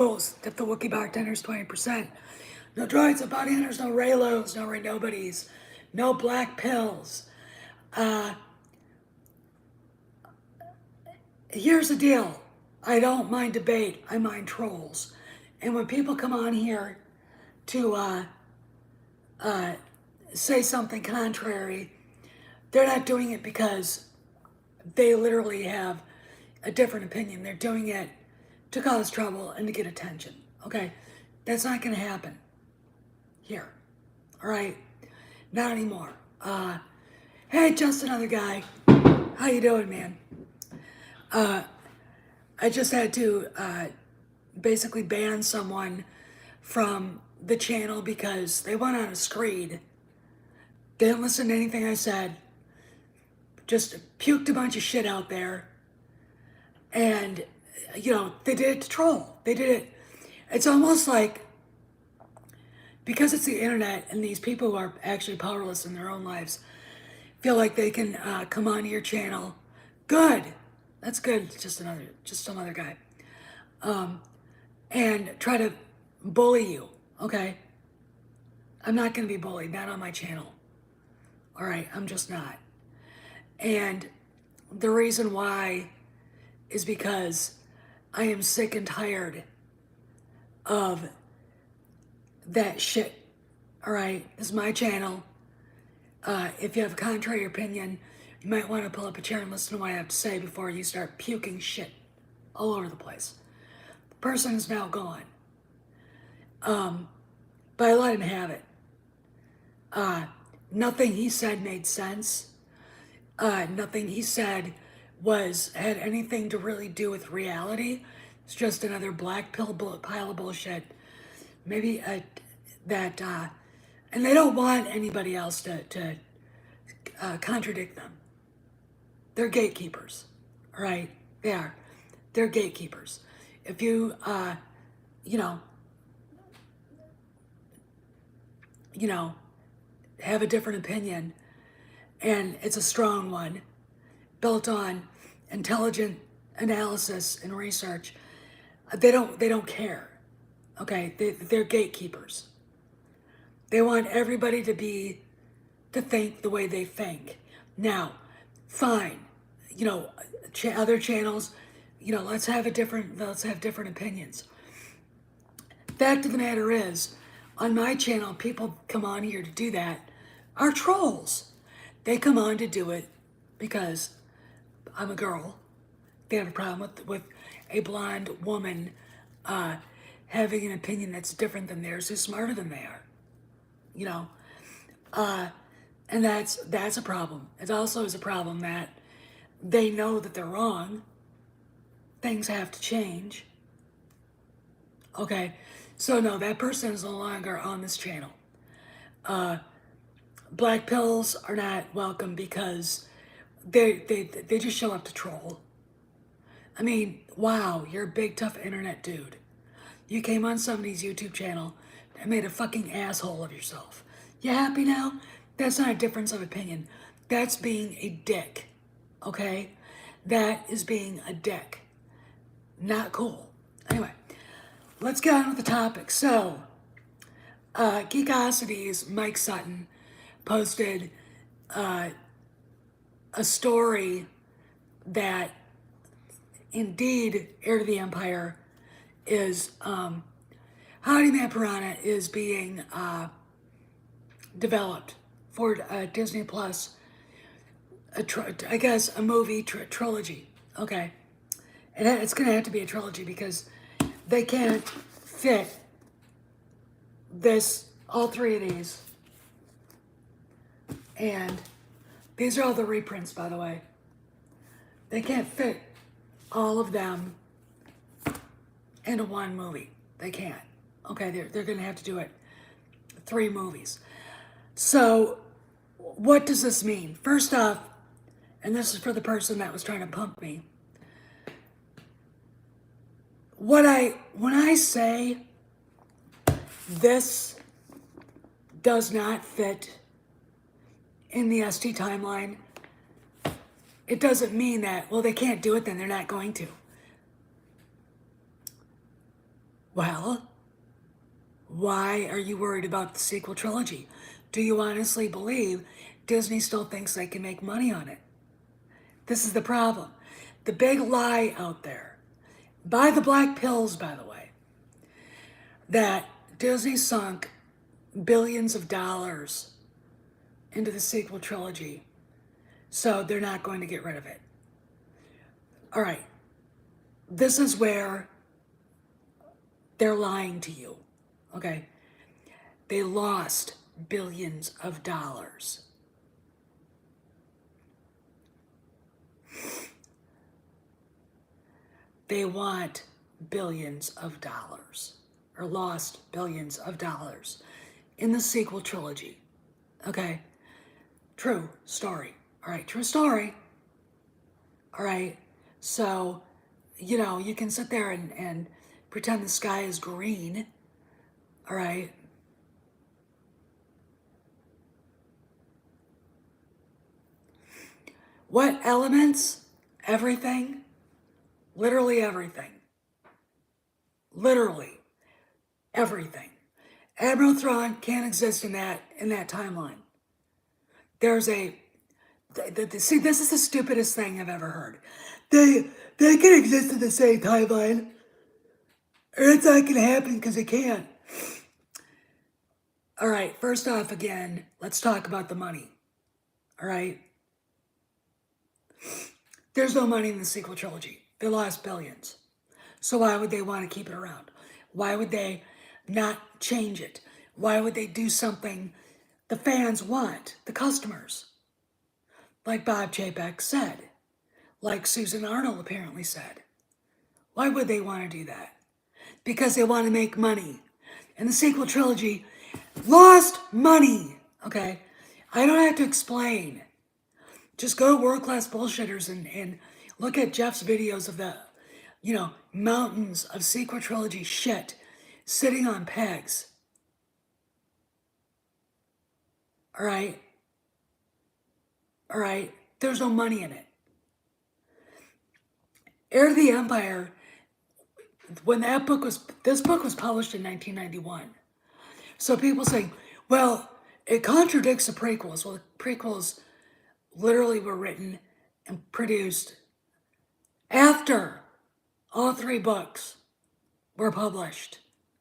rules. If the Wookiee bartender's 20%. No droids, no bounty hunters, no Raylos, no Ray Nobodies, no black pills. Here's the deal. I don't mind debate. I mind trolls. And when people come on here to say something contrary, they're not doing it because they literally have a different opinion. They're doing it to cause trouble and to get attention. Okay? That's not going to happen here. All right? Not anymore. Hey, just another guy. How you doing, man? I just had to basically ban someone from the channel because they went on a screed. They didn't listen to anything I said. Just puked a bunch of shit out there. And, they did it to troll. They did it. It's almost like, because it's the internet and these people who are actually powerless in their own lives feel like they can come on your channel. Good. That's good. It's just some other guy. And try to bully you. Okay? I'm not going to be bullied. Not on my channel. All right? I'm just not. And the reason why is because I am sick and tired of that shit. All right? This is my channel. If you have a contrary opinion, you might want to pull up a chair and listen to what I have to say before you start puking shit all over the place. The person is now gone. But I let him have it. Nothing he said made sense. Nothing he said had anything to really do with reality. It's just another black pill pile of bullshit. Maybe and they don't want anybody else to contradict them. They're gatekeepers, all right? They are. They're gatekeepers. If you, have a different opinion, and it's a strong one, built on intelligent analysis and research, they don't care. Okay, they're gatekeepers. They want everybody to think the way they think. Now, fine, other channels, let's have different opinions. Fact of the matter is, on my channel, people come on here to do that are trolls. They come on to do it because I'm a girl. They have a problem with a blonde woman having an opinion that's different than theirs, who's smarter than they are. And that's a problem. It also is a problem that they know that they're wrong. Things have to change. Okay, so no, that person is no longer on this channel. Black pills are not welcome because they just show up to troll. I mean, wow, you're a big tough internet dude. You came on somebody's YouTube channel and made a fucking asshole of yourself. You happy now? That's not a difference of opinion. That's being a dick. Okay? That is being a dick. Not cool. Anyway, let's get on with the topic. So, Geekosity's Mike Sutton posted a story that indeed Heir to the Empire is, Howdy Man Piranha is being developed for Disney Plus, I guess a movie trilogy. Okay. And it's going to have to be a trilogy because they can't fit all three of these. And these are all the reprints, by the way. They can't fit all of them into one movie. They can't. Okay, they're going to have to do it 3 movies. So, what does this mean? First off, and this is for the person that was trying to pump me, when I say this does not fit in the ST timeline, it doesn't mean that, well, they can't do it, then they're not going to. Well, why are you worried about the sequel trilogy? Do you honestly believe Disney still thinks they can make money on it? This is the problem. The big lie out there, by the black pills, by the way, that Disney sunk billions of dollars into the sequel trilogy, so they're not going to get rid of it. All right, this is where they're lying to you, okay? They lost billions of dollars. They want billions of dollars, or lost billions of dollars in the sequel trilogy, okay? True story. All right, true story. All right, so, you can sit there and pretend the sky is green, all right? What elements? Everything. Literally everything. Literally everything. Admiral Thrawn can't exist in that timeline. There's a see, this is the stupidest thing I've ever heard. They can exist in the same timeline. Or it's not gonna happen because it can't. All right, first off, again, let's talk about the money. All right, there's no money in the sequel trilogy. They lost billions. So why would they want to keep it around? Why would they not change it? Why would they do something the fans want, the customers? Like Bob Chapek said, like Susan Arnold apparently said. Why would they want to do that? Because they want to make money. And the sequel trilogy lost money. Okay? I don't have to explain. Just go to World Class Bullshitters and look at Jeff's videos of the, mountains of sequel trilogy shit sitting on pegs. All right? All right? There's no money in it. Heir to the Empire, when this book was published in 1991. So people say, well, it contradicts the prequels. Well, the prequels literally were written and produced after all three books were published.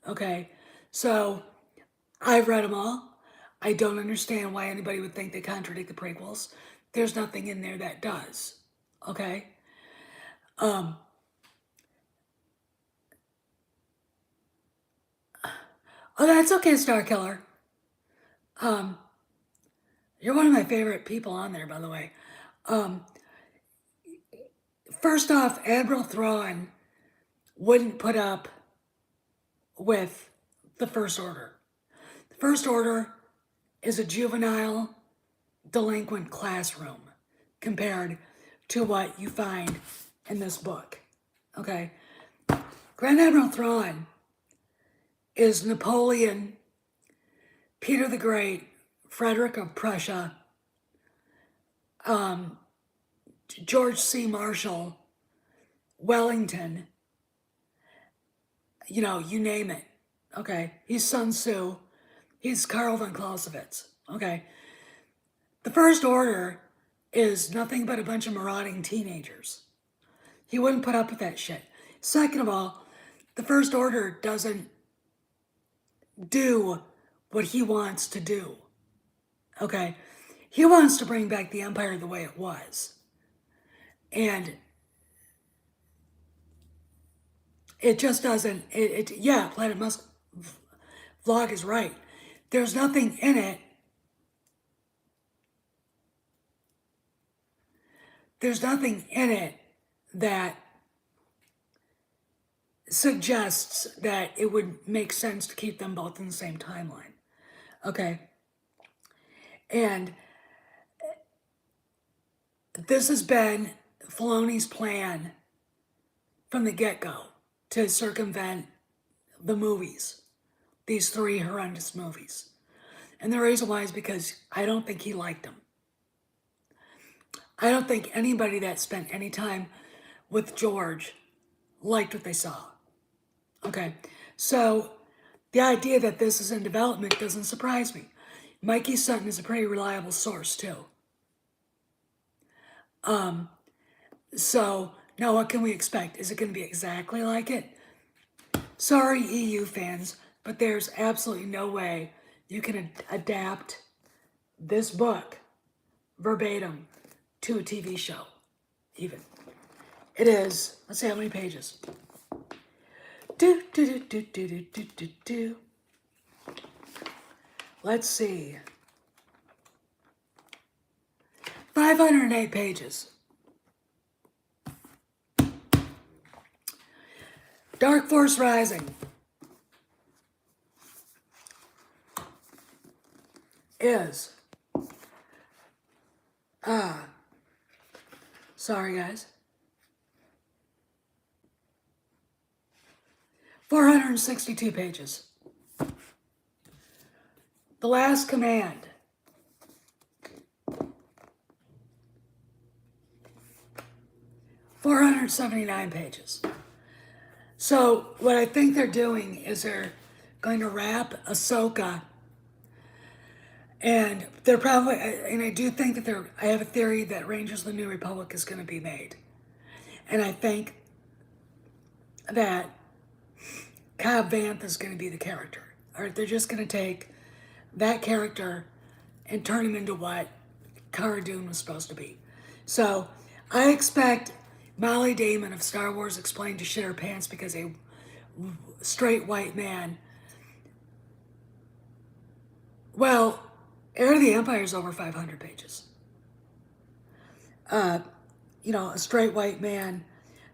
Okay? So I've read them all. I don't understand why anybody would think they contradict the prequels. There's nothing in there that does. Okay? Oh, that's okay, Star Killer. You're one of my favorite people on there, by the way. First off, Admiral Thrawn wouldn't put up with the First Order. The First Order is a juvenile delinquent classroom compared to what you find in this book. Okay? Grand Admiral Thrawn is Napoleon, Peter the Great, Frederick of Prussia, George C. Marshall, Wellington, you name it. Okay? He's Sun Tzu. He's Karl von Clausewitz. Okay? The First Order is nothing but a bunch of marauding teenagers. He wouldn't put up with that shit. Second of all, the First Order doesn't do what he wants to do. Okay? He wants to bring back the Empire the way it was. And it just doesn't, yeah, Planet Musk vlog is right. There's nothing in it. There's nothing in it that suggests that it would make sense to keep them both in the same timeline. Okay? And this has been Filoni's plan from the get-go to circumvent the movies, these three horrendous movies. And the reason why is because I don't think he liked them. I don't think anybody that spent any time with George liked what they saw. Okay, So the idea that this is in development doesn't surprise me. Mikey Sutton is a pretty reliable source too. So now what can we expect? Is it going to be exactly like it? Sorry, EU fans, but there's absolutely no way you can adapt this book verbatim to a TV show, even. It is, let's see how many pages. Let's see. 508 pages. Dark Force Rising is, sorry guys, 462 pages. The Last Command, 479 pages. So what I think they're doing is they're going to wrap Ahsoka, and they're probably, and I do think that I have a theory that Rangers of the New Republic is going to be made. And I think that Cobb Vanth is going to be the character. Or they're just going to take that character and turn him into what Cara Dune was supposed to be. So I expect Molly Damon of Star Wars Explained to shit her pants because a straight white man. Well, Heir to the Empire is over 500 pages. You know, a straight white man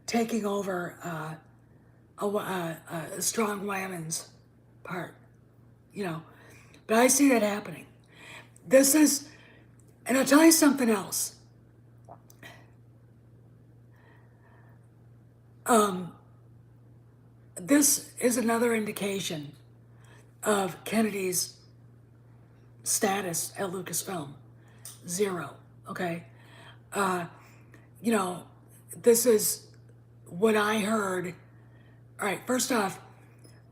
taking over a strong woman's part. You know, but I see that happening. This is, and I'll tell you something else. This is another indication of Kennedy's status at Lucasfilm. 0, okay? You know, this is what I heard. All right, first off,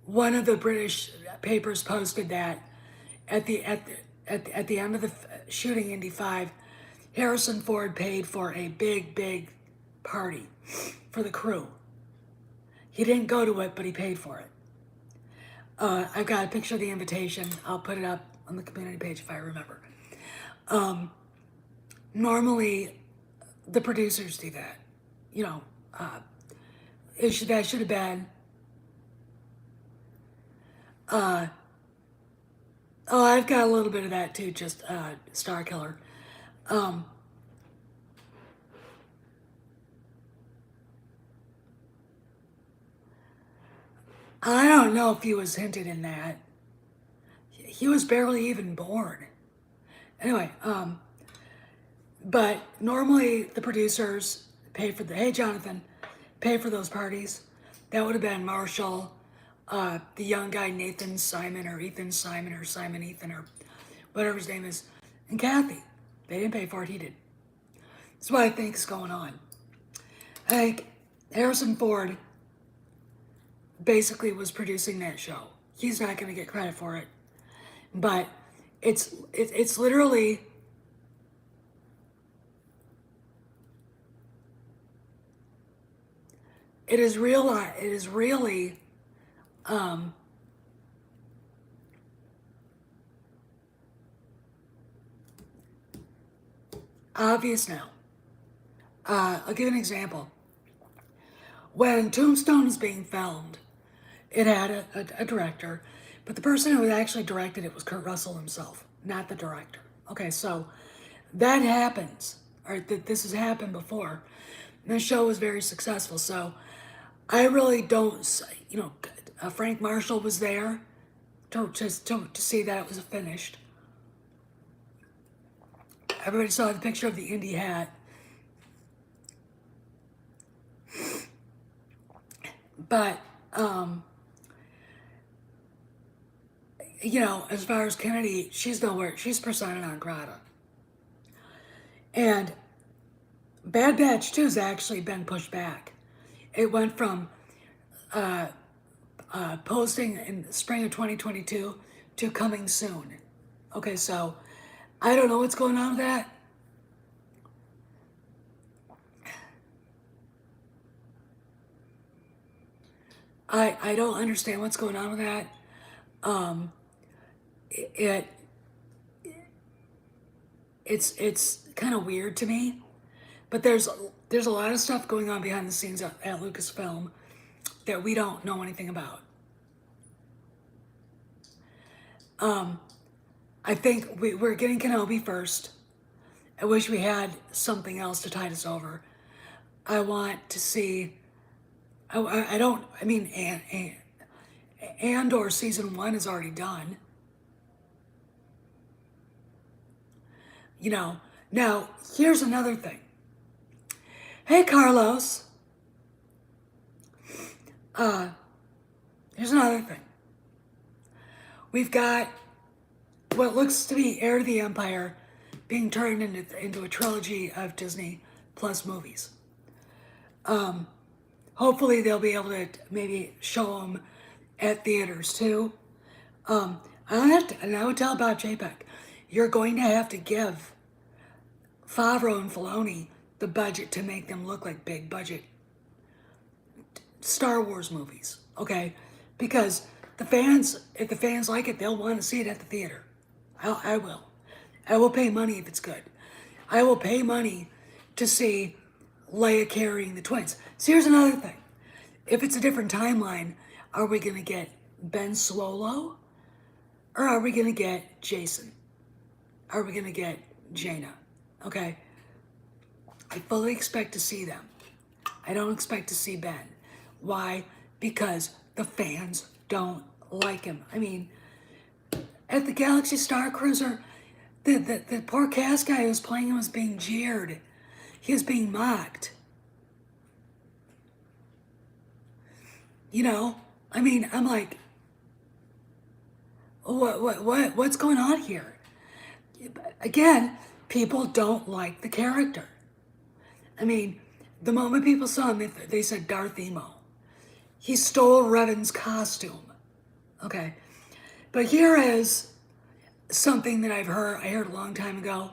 one of the British papers posted that at the end of the shooting Indy 5, Harrison Ford paid for a big party for the crew. He didn't go to it, but he paid for it. I've got a picture of the invitation. I'll put it up on the community page if I remember. Normally, the producers do that. You know, that should have been. Oh, I've got a little bit of that too, just Star Killer. I don't know if he was hinted in that. He was barely even born. Anyway, but normally the producers pay for hey Jonathan, pay for those parties. That would have been Marshall, the young guy Nathan Simon or Ethan Simon or Simon Ethan or whatever his name is, and Kathy. They didn't pay for it, he did. That's what I think is going on. I think Harrison Ford basically was producing that show. He's not going to get credit for it, but it's literally it is really obvious now. I'll give an example. When Tombstone was being filmed, it had a director, but the person who actually directed it was Kurt Russell himself, not the director. Okay, so that happens. All right, this has happened before. And the show was very successful, so I really don't, you know, Frank Marshall was there to see that it was finished. Everybody saw the picture of the Indy hat. But, you know, as far as Kennedy, she's nowhere, she's persona non grata. And Bad Batch 2 has actually been pushed back. It went from posting in spring of 2022 to coming soon. Okay, so I don't know what's going on with that. I don't understand what's going on with that. Um, it it's kind of weird to me, but there's a lot of stuff going on behind the scenes at Lucasfilm that we don't know anything about. I think we're getting Kenobi first. I wish we had something else to tide us over. I want to see. I don't. I mean, Andor season 1 is already done. You know. Now here's another thing. Hey, Carlos. Here's another thing. We've got what looks to be Heir to the Empire being turned into a trilogy of Disney Plus movies. Hopefully they'll be able to maybe show them at theaters too. And I would tell Bob Chapek, you're going to have to give Favreau and Filoni the budget to make them look like big budget Star Wars movies, okay? Because if the fans like it, they'll want to see it at the theater. I will. I will pay money if it's good. I will pay money to see Leia carrying the twins. So here's another thing. If it's a different timeline, are we going to get Ben Swolo? Or are we going to get Jason? Are we going to get Jaina? Okay? I fully expect to see them. I don't expect to see Ben. Why? Because the fans don't like him. I mean, at the Galaxy Star Cruiser, the poor cast guy who was playing him was being jeered. He was being mocked. You know? I mean, I'm like, what's going on here? Again, people don't like the character. I mean, the moment people saw him, they said Darth Emo. He stole Revan's costume. Okay. But here is something that I heard a long time ago,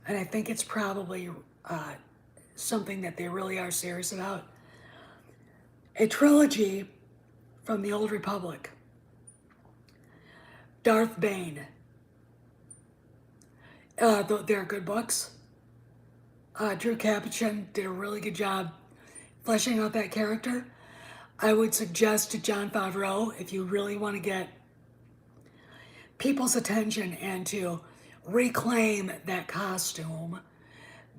and I think it's probably something that they really are serious about. A trilogy from the Old Republic. Darth Bane. They're good books. Drew Capuchin did a really good job fleshing out that character. I would suggest to Jon Favreau, if you really want to get people's attention and to reclaim that costume,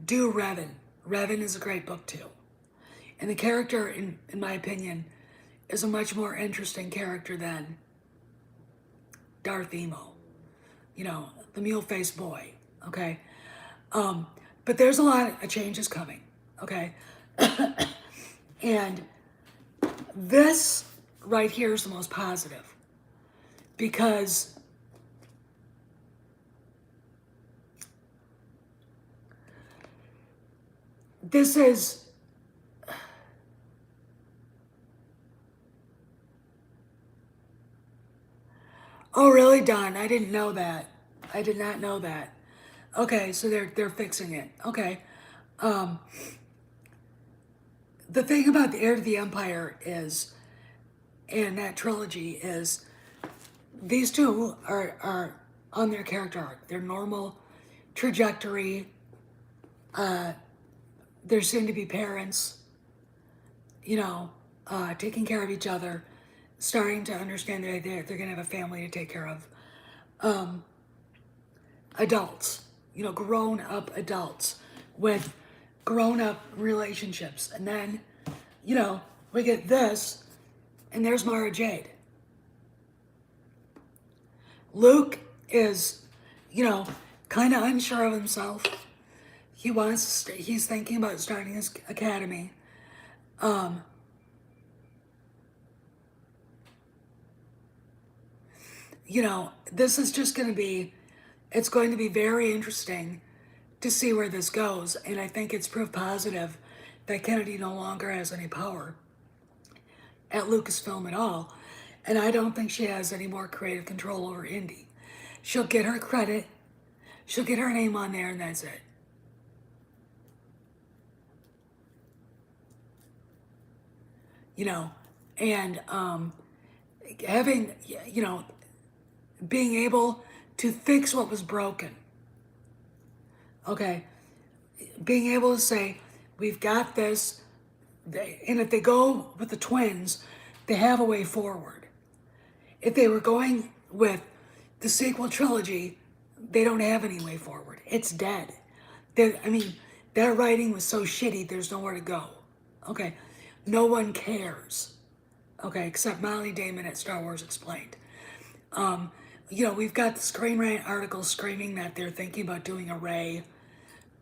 do Revan. Revan is a great book too. And the character, in my opinion, is a much more interesting character than Darth Emo. You know, the mule-faced boy, okay? But there's a lot of changes coming, okay? And this right here is the most positive because this is oh really, Don? I didn't know that. I did not know that. Okay, so they're fixing it. Okay. The thing about the Heir to the Empire is, and that trilogy is, these two are on their character arc, their normal trajectory. They're soon to be parents, you know, taking care of each other, starting to understand that they're going to have a family to take care of. Adults, you know, grown up adults with grown up relationships. And then, you know, we get this, and there's Mara Jade. Luke is, you know, kind of unsure of himself. He's thinking about starting his academy. You know, this is just going to be, it's going to be very interesting to see where this goes. And I think it's proof positive that Kennedy no longer has any power at Lucasfilm at all. And I don't think she has any more creative control over Indy. She'll get her credit, she'll get her name on there, and that's it. You know, and having, you know, being able to fix what was broken. Okay, being able to say, we've got this, and if they go with the twins, they have a way forward. If they were going with the sequel trilogy, they don't have any way forward. It's dead. I mean, their writing was so shitty, there's nowhere to go. Okay, no one cares. Okay, except Molly Damon at Star Wars Explained. You know, we've got the Screen Rant article screaming that they're thinking about doing a Rey.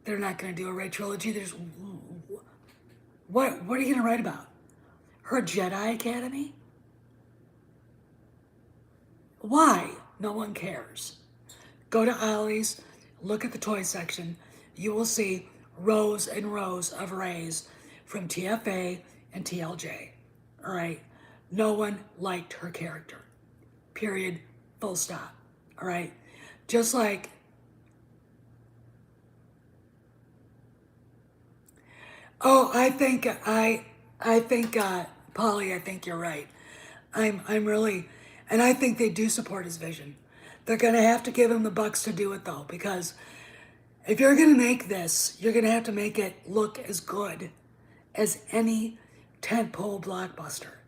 They're not going to do a Rey trilogy. There's what are you going to write about? Her Jedi Academy? Why? No one cares. Go to Ollie's, look at the toy section. You will see rows and rows of Reys from TFA and TLJ. All right? No one liked her character. Period. Full stop. All right? Just like I think Polly, I think you're right. I'm really, and I think they do support his vision. They're gonna have to give him the bucks to do it though, because if you're gonna make this, you're gonna have to make it look as good as any tentpole blockbuster,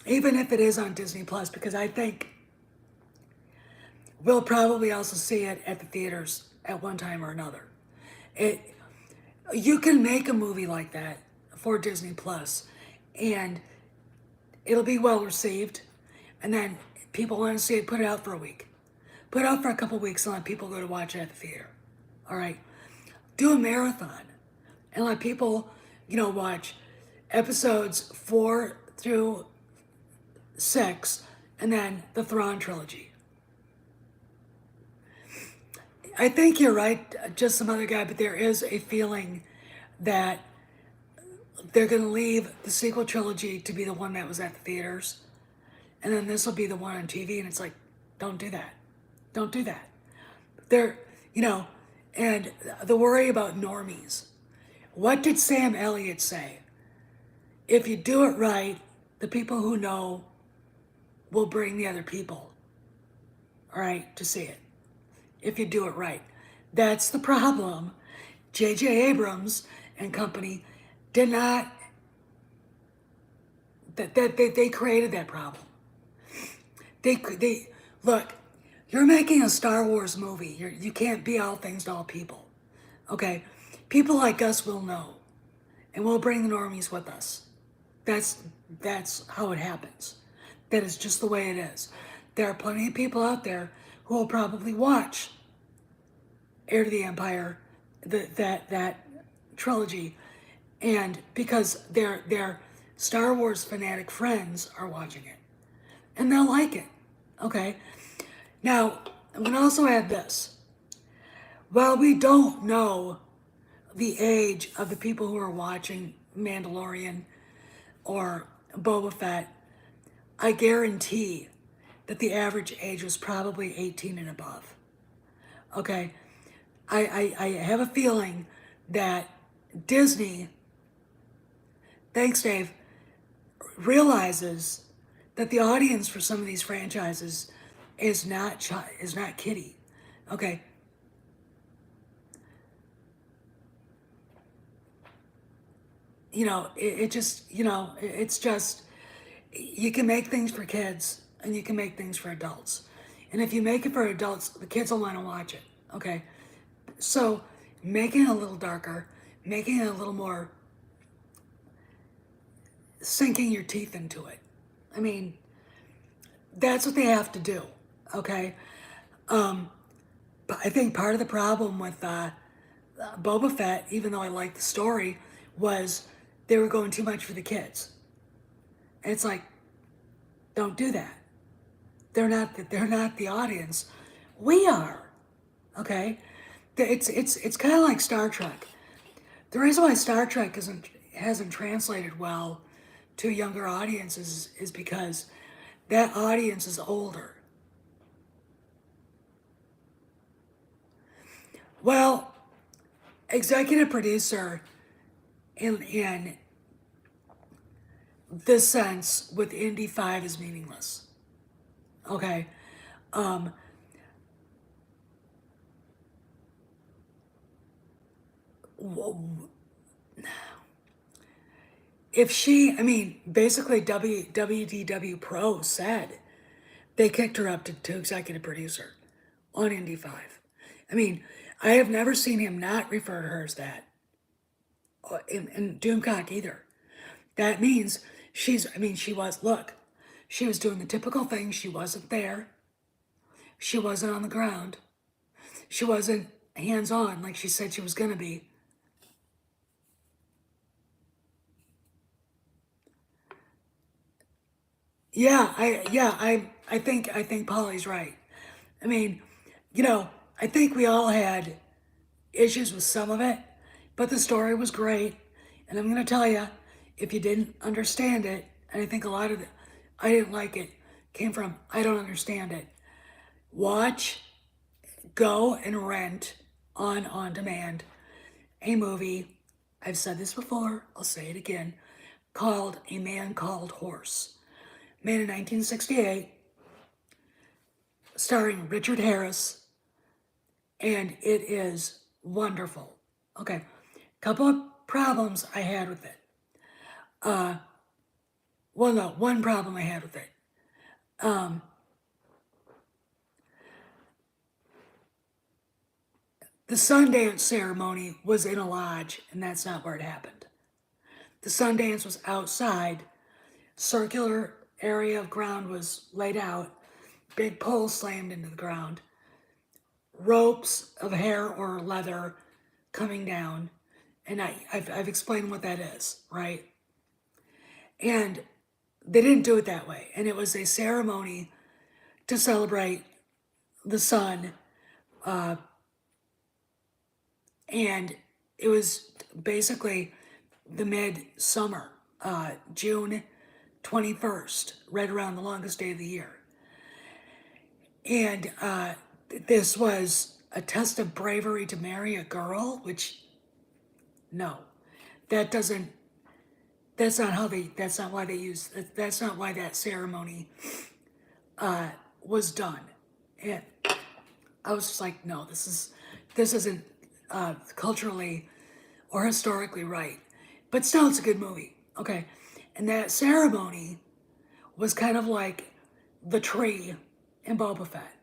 even if it is on Disney Plus, because I think we'll probably also see it at the theaters at one time or another. It You can make a movie like that for Disney Plus, and it'll be well received, and then people want to see it, put it out for a week, put it out for a couple weeks, and let people go to watch it at the theater. All right, do a marathon, and let people, you know, watch episodes 4 through 6, and then the Thrawn trilogy. I think you're right, just some other guy, but there is a feeling that they're going to leave the sequel trilogy to be the one that was at the theaters, and then this will be the one on TV, and it's like, don't do that. Don't do that. They're, you know, and the worry about normies. What did Sam Elliott say? If you do it right, the people who know will bring the other people, all right, to see it. If you do it right. That's the problem. J.J. Abrams and company did not, they created that problem. They look, you're making a Star Wars movie. You can't be all things to all people. Okay? People like us will know. And we'll bring the normies with us. That's how it happens. That is just the way it is. There are plenty of people out there who will probably watch Heir to the Empire, that trilogy, and because their Star Wars fanatic friends are watching it, and they'll like it. Okay. Now, I'm going to also add this. While we don't know the age of the people who are watching Mandalorian or Boba Fett, I guarantee that the average age was probably 18 and above. Okay? I have a feeling that Disney, thanks Dave, realizes that the audience for some of these franchises is not kiddie. Okay? You know, it just, you know, it's just, you can make things for kids and you can make things for adults. And if you make it for adults, the kids will want to watch it. Okay? So, making it a little darker, making it a little more, sinking your teeth into it. I mean, that's what they have to do. Okay? But I think part of the problem with Boba Fett, even though I liked the story, was they were going too much for the kids. And it's like, don't do that. They're not the audience. We are. Okay? It's kind of like Star Trek. The reason why Star Trek hasn't translated well to younger audiences is because That audience is older. Well, executive producer in this sense with Indy 5 is meaningless. Okay? Um, if she, I mean, basically WDW Pro said they kicked her up to executive producer on Indy 5. I mean, I have never seen him not refer to her as that. In Doomcock either. That means I mean, look, she was doing the typical thing. She wasn't there. She wasn't on the ground. She wasn't hands on like she said she was going to be. I think Polly's right. I mean, I think we all had issues with some of it, but the story was great. And I'm going to tell you, if you didn't understand it, and I think a lot of it, I didn't like it, came from I don't understand it. Watch, go and rent on demand a movie. I've said this before, I'll say it again, called A Man Called Horse, made in 1968, starring Richard Harris, and it is wonderful. Okay, couple of problems I had with it. Well, no, one problem I had with it. The Sundance ceremony was in a lodge, and that's not where it happened. The Sundance was outside, circular area of ground was laid out, big pole slammed into the ground, ropes of hair or leather coming down, and I've explained what that is, right? And they didn't do it that way, and it was a ceremony to celebrate the sun, and it was basically the midsummer, June 21st, right around the longest day of the year. And this was a test of bravery to marry a girl, which, no, that doesn't, that's not how they, that's not why they use, that's not why that ceremony was done. And I was just like, no, this isn't culturally or historically right. But still, it's a good movie. Okay. And that ceremony was kind of like the tree in Boba Fett.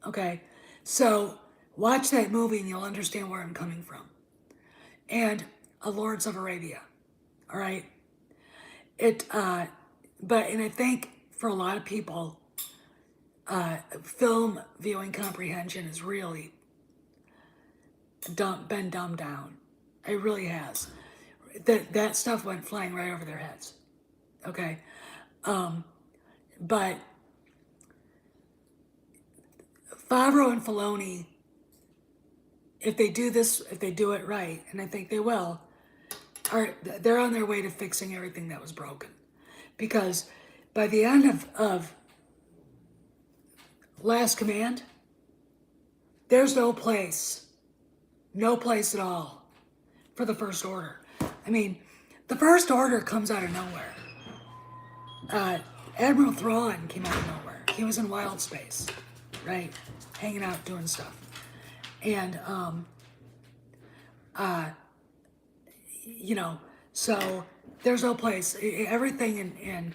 Okay. So watch that movie and you'll understand where I'm coming from. And a Lawrence of Arabia. All right. And I think for a lot of people, film viewing comprehension has really been dumbed down. It really has. That stuff went flying right over their heads. Okay. But Favreau and Filoni, if they do it right, and I think they will, they're on their way to fixing everything that was broken. Because by the end of Last Command, there's no place at all for the First Order. I mean, the First Order comes out of nowhere. Admiral Thrawn came out of nowhere. He was in wild space, right? Hanging out, doing stuff. And, so there's no place. Everything in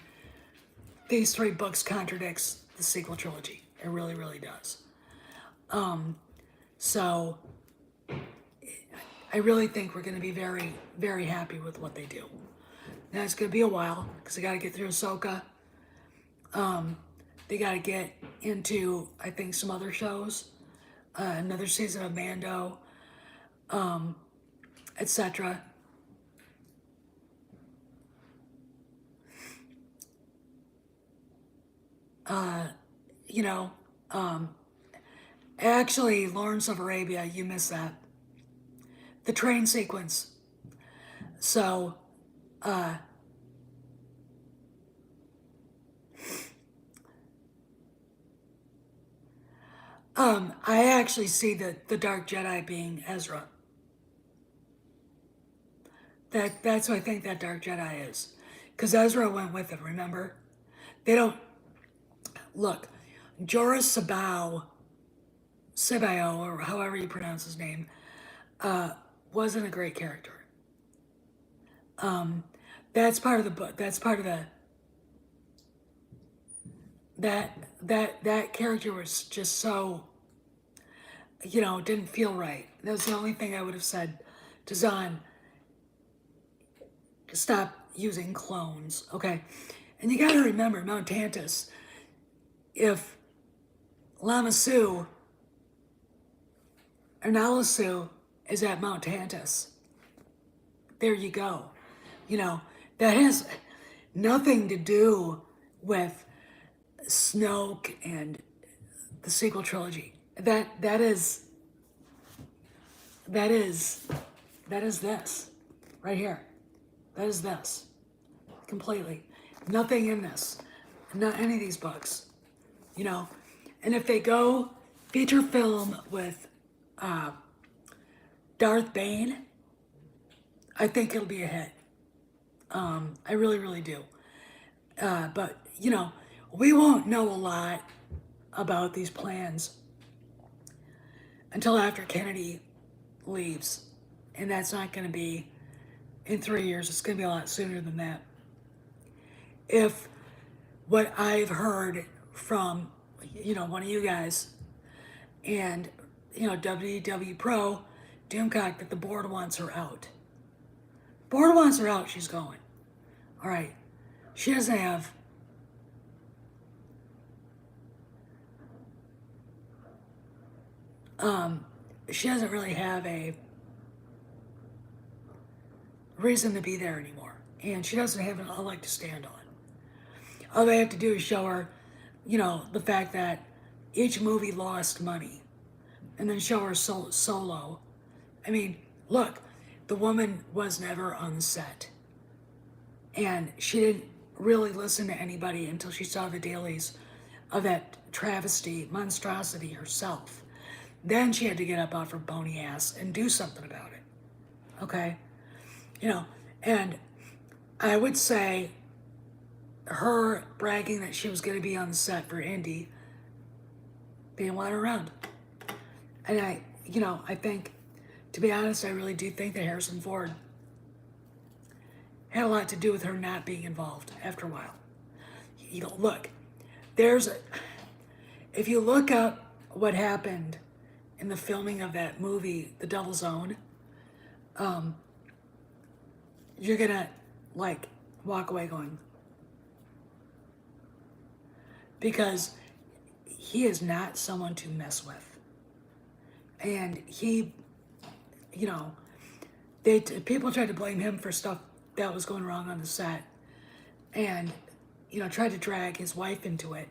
these three books contradicts the sequel trilogy. It really, really does. So I really think we're going to be very, very happy with what they do. Now it's going to be a while because they got to get through Ahsoka. They got to get into, I think, some other shows, another season of Mando, etc. You know, actually, Lawrence of Arabia, you missed that. The train sequence. So, I actually see the Dark Jedi being Ezra. That's who I think that Dark Jedi is, because Ezra went with it. Remember, they don't look. Jorah Sabao, or however you pronounce his name, wasn't a great character. That's part of the book. That's part of the that character was just so, didn't feel right. That was the only thing I would have said to Zahn. Stop using clones, okay? And you got to remember, Mount Tantus. If Lama Su or Nala Su is at Mount Tantus, there you go. That has nothing to do with Snoke and the sequel trilogy. That is this right here. That is this completely. Nothing in this. Not any of these books. And if they go feature film with Darth Bane, I think it'll be a hit. I really, really do. But we won't know a lot about these plans until after Kennedy leaves, and that's not going to be in 3 years. It's going to be a lot sooner than that. If what I've heard from one of you guys and WW Pro Doomcock, that the board wants her out. Board wants her out. She's going. All right. She doesn't have. She doesn't really have a reason to be there anymore, and she doesn't have a leg to stand on. All they have to do is show her, the fact that each movie lost money, and then show her solo. I mean, look, the woman was never on set, and she didn't really listen to anybody until she saw the dailies of that travesty, monstrosity herself. Then she had to get up off her bony ass and do something about it. Okay? And I would say her bragging that she was going to be on the set for Indy, they didn't want her around. And I think, to be honest, I really do think that Harrison Ford had a lot to do with her not being involved after a while. Look, if you look up what happened in the filming of that movie, The Devil's Own, you're gonna walk away going, because he is not someone to mess with. And he, people tried to blame him for stuff that was going wrong on the set, and tried to drag his wife into it,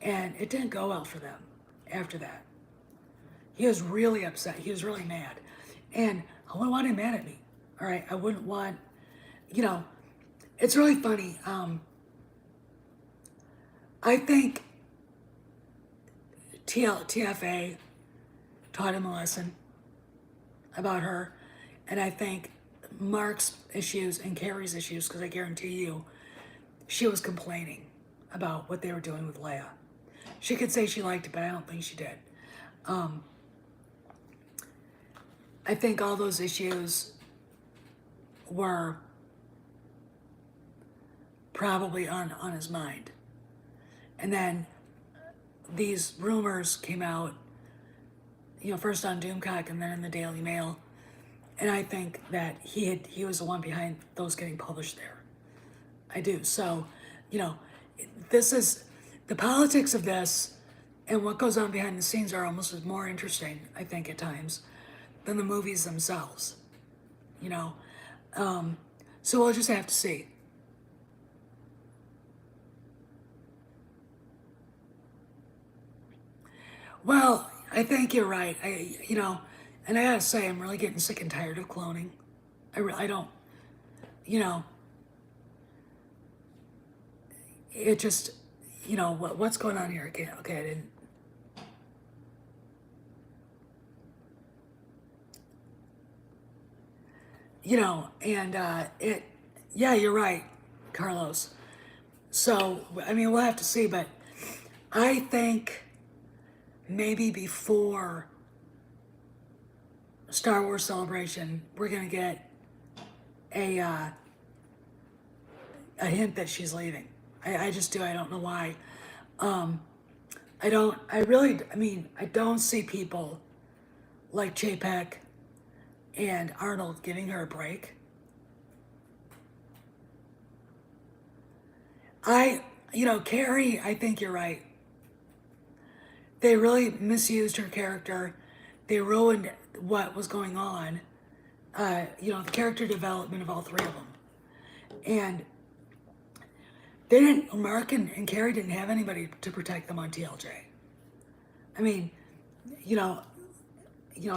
and it didn't go well for them after that. He was really upset. He was really mad. And I wouldn't want him mad at me. All right? I wouldn't want, it's really funny. I think TFA taught him a lesson about her. And I think Mark's issues and Carrie's issues, because I guarantee you, she was complaining about what they were doing with Leia. She could say she liked it, but I don't think she did. I think all those issues were probably on his mind. And then these rumors came out, first on Doomcock and then in the Daily Mail. And I think that he was the one behind those getting published there. I do. So, this is the politics of this, and what goes on behind the scenes are almost as more interesting, I think, at times, than the movies themselves. So we'll just have to see. Well, I think you're right. And I gotta say, I'm really getting sick and tired of cloning. I don't, it just, what's going on here? Okay, I didn't. and yeah, you're right, Carlos. So, I mean, we'll have to see, but I think maybe before Star Wars Celebration, we're gonna get a uh, a hint that she's leaving. I just do. I don't know why. Um, I don't. I really. I mean, I don't see people like Chapek and Arnold giving her a break. Carrie. I think you're right. They really misused her character. They ruined what was going on. The character development of all three of them, and they didn't. Mark and Carrie didn't have anybody to protect them on TLJ. I mean, you know,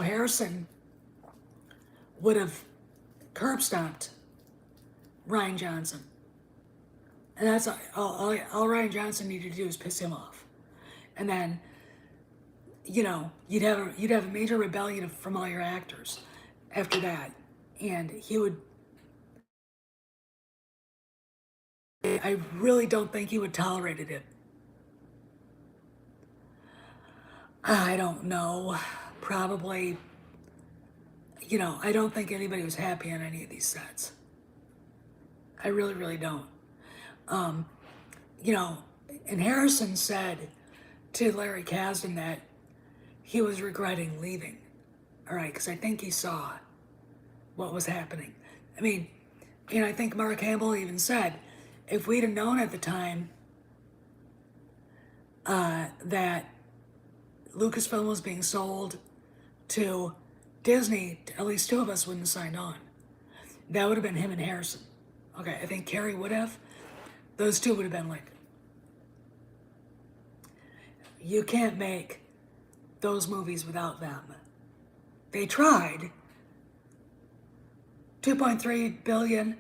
Harrison would have curb stomped Ryan Johnson, and that's all Ryan Johnson needed to do is piss him off, and then you'd have a major rebellion from all your actors after that, and he would. I really don't think he would tolerated it. I don't know. Probably. I don't think anybody was happy on any of these sets. I really, really don't. Um, and Harrison said to Larry Kasdan that he was regretting leaving. All right, because I think he saw what was happening. I mean, I think Mark Hamill even said, if we'd have known at the time that Lucasfilm was being sold to Disney, at least two of us wouldn't have signed on. That would have been him and Harrison. Okay, I think Carrie would have. Those two would have been like, you can't make those movies without them. They tried. 2.3 billion,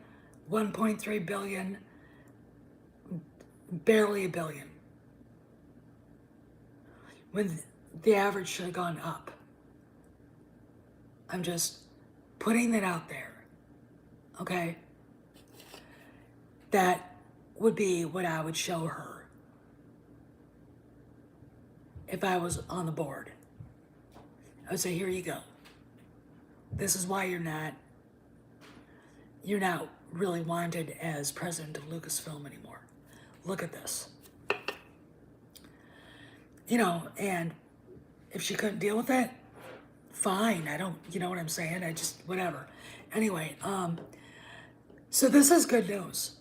1.3 billion, barely a billion. When the average should have gone up. I'm just putting that out there. Okay? That would be what I would show her if I was on the board. I would say, here you go. This is why you're not really wanted as president of Lucasfilm anymore. Look at this. And if she couldn't deal with it, fine. I don't, you know what I'm saying? I just, whatever. Anyway, so this is good news.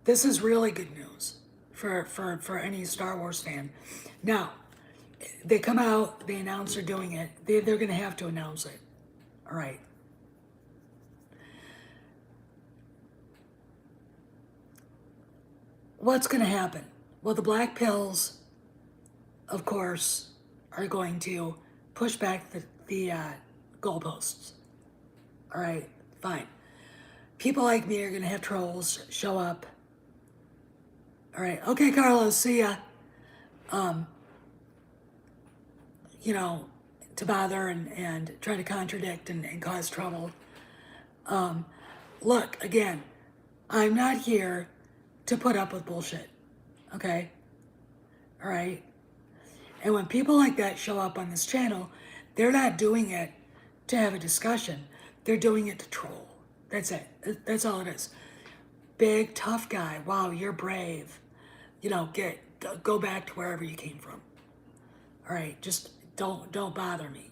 This is really good news for any Star Wars fan. Now, they come out, they announce they're doing it. They're going to have to announce it. All right. What's going to happen? Well, the black pills, of course, are going to push back the goalposts. All right, fine. People like me are going to have trolls show up. All right, okay, Carlos, see ya. To bother and try to contradict and cause trouble. Look, again, I'm not here to put up with bullshit. Okay? All right? And when people like that show up on this channel, they're not doing it to have a discussion. They're doing it to troll. That's it. That's all it is. Big, tough guy. Wow, you're brave. Go back to wherever you came from. All right? Just don't bother me.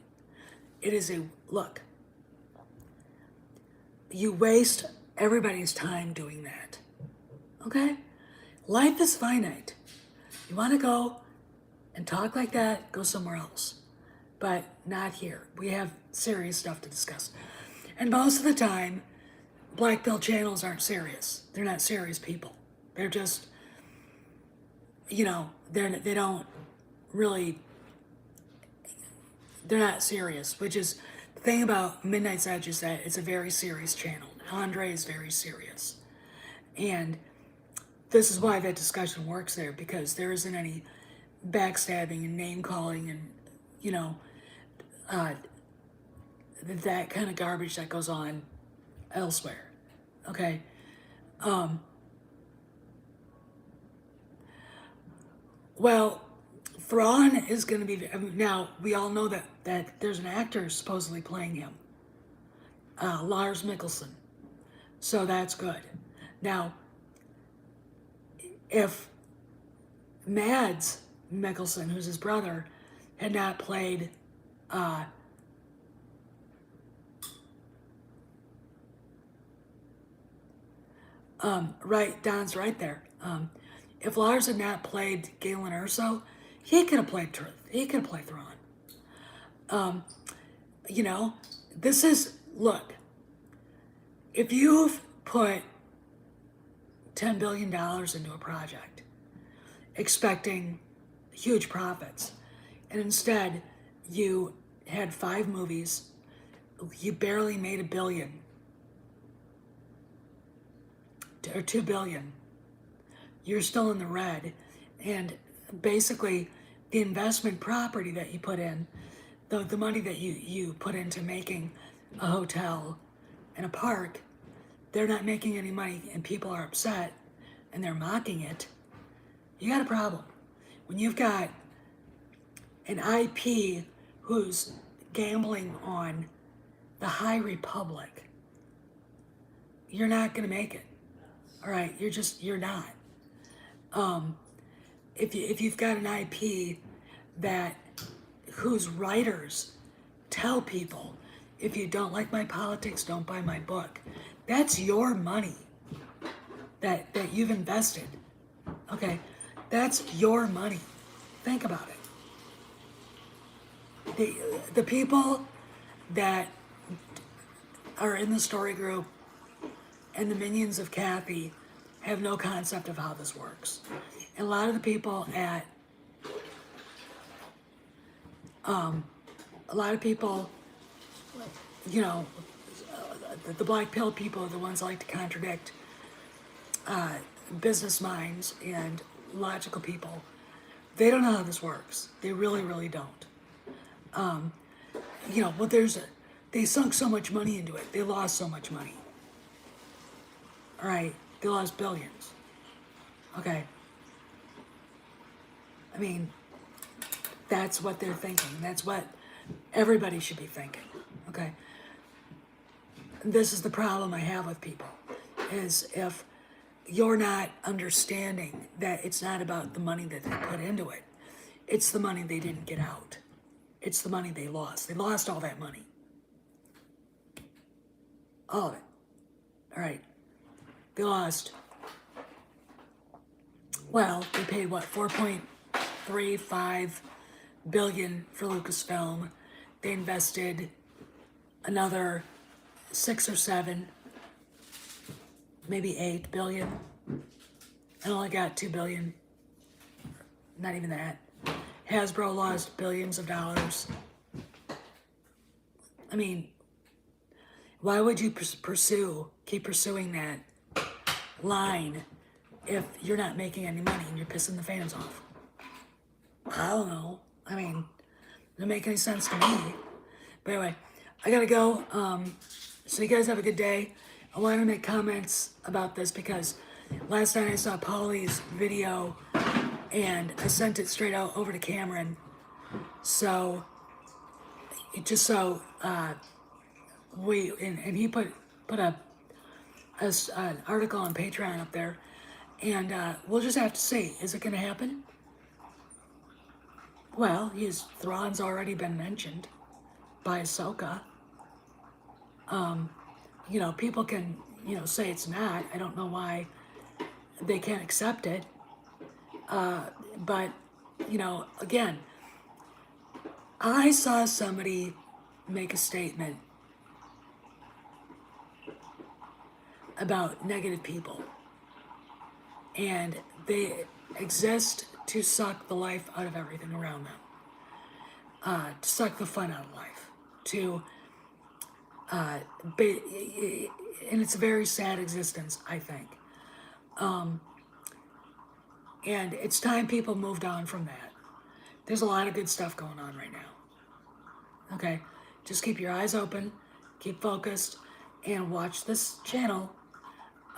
It is look. You waste everybody's time doing that. Okay? Life is finite. You want to go and talk like that, go somewhere else. But not here. We have serious stuff to discuss. And most of the time, black pill channels aren't serious. They're not serious people. They're just, they don't really, they're not serious, which is the thing about Midnight's Edge is that it's a very serious channel. Andre is very serious. And this is why that discussion works there, because there isn't any backstabbing and name calling and, that kind of garbage that goes on elsewhere. Okay. Um, well, Thrawn is going to be, now we all know that there's an actor supposedly playing him, Lars Mikkelsen. So that's good. Now, if Mads Mikkelsen, who's his brother, had not played right, Don's right there. If Lars had not played Galen Erso, he could have played Truth. He could have played Thrawn. You know, this is, look, if you've put $10 billion into a project expecting huge profits, and instead you had 5 movies, you barely made $1 billion or $2 billion, you're still in the red. And basically the investment property that you put in, the money that you put into making a hotel and a park, they're not making any money, and people are upset and they're mocking it. You got a problem. When you've got an IP who's gambling on the High Republic, you're not going to make it. All right, you're not. If you've got an IP that whose writers tell people, if you don't like my politics, don't buy my book, that's your money that you've invested. Okay, that's your money. Think about it. The people that are in the story group and the minions of Kathy have no concept of how this works. And a lot of the people you know, the black pill people are the ones that like to contradict business minds and logical people. They don't know how this works. They really, really don't. You know, well, they sunk so much money into it. They lost so much money. All right, they lost billions. Okay. I mean, that's what they're thinking. That's what everybody should be thinking. Okay. This is the problem I have with people, is if you're not understanding that it's not about the money that they put into it, it's the money they didn't get out. It's the money they lost. They lost all that money. All of it. All right. They lost, well, they paid what, 4.35 billion for Lucasfilm. They invested another 6 or 7, maybe 8 billion. I only got 2 billion. Not even that. Hasbro lost billions of dollars. I mean, why would you keep pursuing that line if you're not making any money and you're pissing the fans off? I don't know. I mean, it doesn't make any sense to me. But anyway, I gotta go. So you guys have a good day. I wanted to make comments about this because last night I saw Paulie's video and I sent it straight out over to Cameron. So, and he put an article on Patreon up there, and we'll just have to see. Is it going to happen? Well, Thrawn's already been mentioned by Ahsoka. You know, people can, say it's not. I don't know why they can't accept it. But, again, I saw somebody make a statement about negative people, and they exist to suck the life out of everything around them, to suck the fun out of life, and it's a very sad existence, I think. And it's time people moved on from that. There's a lot of good stuff going on right now. Okay? just keep your eyes open, keep focused, and watch this channel.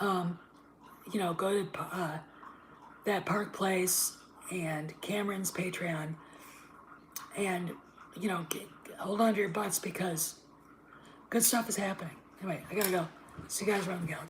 Go to that Park Place and Cameron's Patreon, and hold on to your butts because good stuff is happening. Anyway, I gotta go. See you guys around the galaxy.